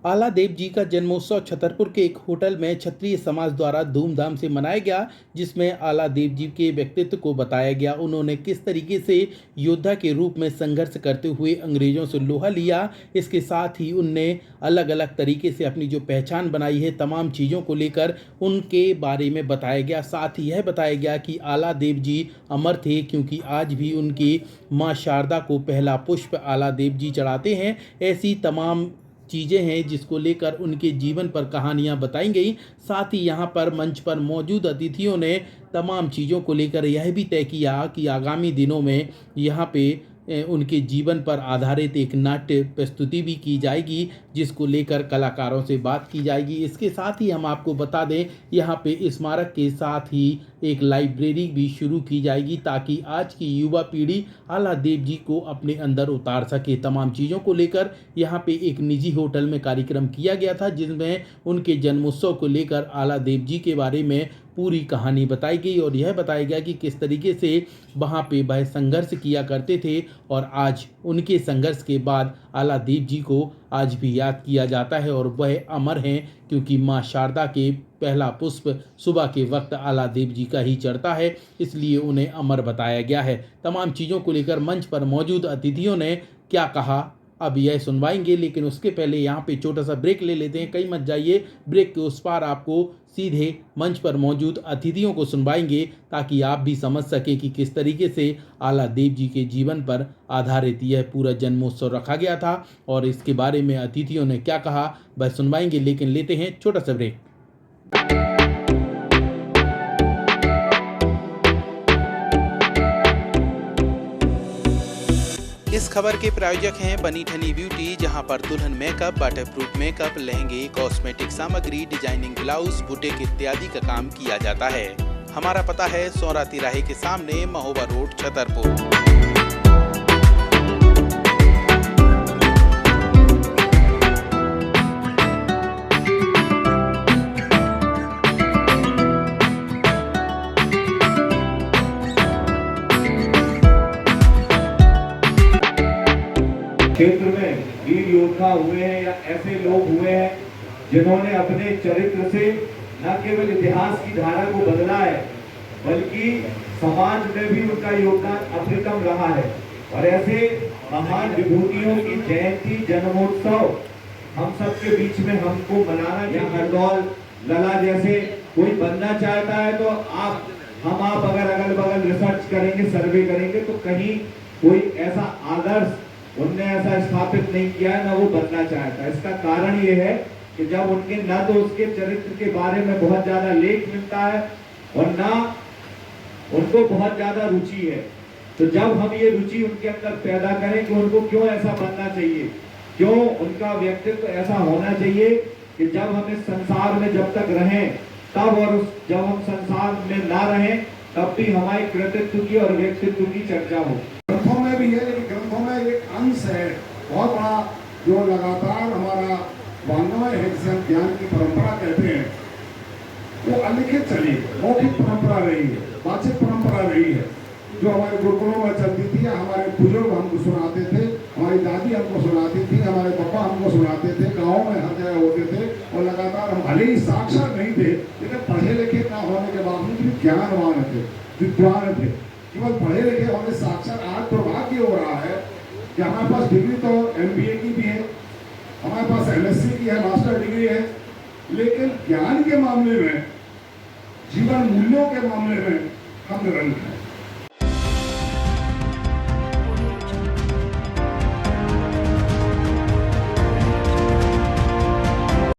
आला देव जी का जन्मोत्सव छतरपुर के एक होटल में क्षत्रिय समाज द्वारा धूमधाम से मनाया गया, जिसमें आला देव जी के व्यक्तित्व को बताया गया। उन्होंने किस तरीके से योद्धा के रूप में संघर्ष करते हुए अंग्रेजों से लोहा लिया, इसके साथ ही उनने अलग अलग तरीके से अपनी जो पहचान बनाई है, तमाम चीज़ों को लेकर उनके बारे में बताया गया। साथ ही यह बताया गया कि आला देव जी अमर थे, क्योंकि आज भी उनकी माँ शारदा को पहला पुष्प आला देव जी चढ़ाते हैं। ऐसी तमाम चीज़ें हैं जिसको लेकर उनके जीवन पर कहानियाँ बताई गई। साथ ही यहाँ पर मंच पर मौजूद अतिथियों ने तमाम चीज़ों को लेकर यह भी तय किया कि आगामी दिनों में यहाँ पे उनके जीवन पर आधारित एक नाट्य प्रस्तुति भी की जाएगी, जिसको लेकर कलाकारों से बात की जाएगी। इसके साथ ही हम आपको बता दें, यहाँ पे स्मारक के साथ ही एक लाइब्रेरी भी शुरू की जाएगी, ताकि आज की युवा पीढ़ी आला देव जी को अपने अंदर उतार सके। तमाम चीज़ों को लेकर यहाँ पे एक निजी होटल में कार्यक्रम किया गया था, जिसमें उनके जन्मोत्सव को लेकर आला देव जी के बारे में पूरी कहानी बताई गई और यह बताया गया कि किस तरीके से वहाँ पे वह संघर्ष किया करते थे और आज उनके संघर्ष के बाद आला देव जी को आज भी याद किया जाता है और वह अमर हैं, क्योंकि माँ शारदा के पहला पुष्प सुबह के वक्त आला देव जी का ही चढ़ता है, इसलिए उन्हें अमर बताया गया है। तमाम चीज़ों को लेकर मंच पर मौजूद अतिथियों ने क्या कहा, अब यह सुनवाएंगे, लेकिन उसके पहले यहाँ पे छोटा सा ब्रेक ले लेते हैं। कहीं मत जाइए, ब्रेक के उस पार आपको सीधे मंच पर मौजूद अतिथियों को सुनवाएंगे, ताकि आप भी समझ सकें कि किस तरीके से आला देव जी के जीवन पर आधारित यह पूरा जन्मोत्सव रखा गया था और इसके बारे में अतिथियों ने क्या कहा वह सुनवाएंगे। लेकिन लेते हैं छोटा सा ब्रेक। इस खबर के प्रायोजक हैं बनी ठनी ब्यूटी, जहां पर दुल्हन मेकअप, वाटरप्रूफ मेकअप, लहंगे, कॉस्मेटिक सामग्री, डिजाइनिंग ब्लाउज, बुटीक इत्यादि का काम किया जाता है। हमारा पता है सौरा तिराहे के सामने, महोबा रोड, छतरपुर। क्षेत्र में वीर योद्धा हुए हैं या ऐसे लोग हुए हैं जिन्होंने अपने चरित्र से न केवल इतिहास की धारा को बदला है, बल्कि समाज में भी उनका योगदान अप्रतिम रहा है। और ऐसे महान विभूतियों की जयंती, जन्मोत्सव हम सबके बीच में हमको मनाना, या हरदौल लला जैसे कोई बनना चाहता है तो आप अगर अगल बगल रिसर्च करेंगे, सर्वे करेंगे, तो कहीं कोई ऐसा आदर्श उनने ऐसा स्थापित नहीं किया, ना वो बनना चाहता। इसका कारण ये है कि जब उनके न तो उसके चरित्र के बारे में बहुत ज्यादा लेख मिलता है और ना उनको बहुत ज्यादा रुचि है, तो जब हम ये रुचि उनके अंदर पैदा करें कि उनको क्यों ऐसा बनना चाहिए, क्यों उनका व्यक्तित्व ऐसा होना चाहिए कि जब हम इस संसार में जब तक रहें तब, और जब हम संसार में ना रहें तब भी हमारे कृतित्व की और व्यक्तित्व की चर्चा हो। ग्रंथों में भी है, लेकिन ग्रंथों में एक अंश है बहुत बड़ा जो लगातार हमारा वाङ्मय है, जिसे हम ज्ञान की परंपरा कहते हैं, वो अलिखित चली, मौखिक परंपरा रही है, वाचिक परंपरा रही है, जो हमारे गुरुकुलों में चलती थी, हमारे बुजुर्ग हमको सुनाते थे, हमारी दादी हमको सुनाती थी, हमारे पापा हमको सुनाते थे, गाँव में हर जगह होते थे। और लगातार हम भले ही साक्षर नहीं थे, लेकिन पढ़े लिखे ना होने के बावजूद भी ज्ञानवान थे, विद्वान थे। केवल पढ़े लिखे होने साक्षर आज दुर्भाग्य हो रहा है कि हमारे पास डिग्री तो MBA की भी है, हमारे पास MSc की है, मास्टर डिग्री है, लेकिन ज्ञान के मामले में, जीवन मूल्यों के मामले में हम निरंक हैं।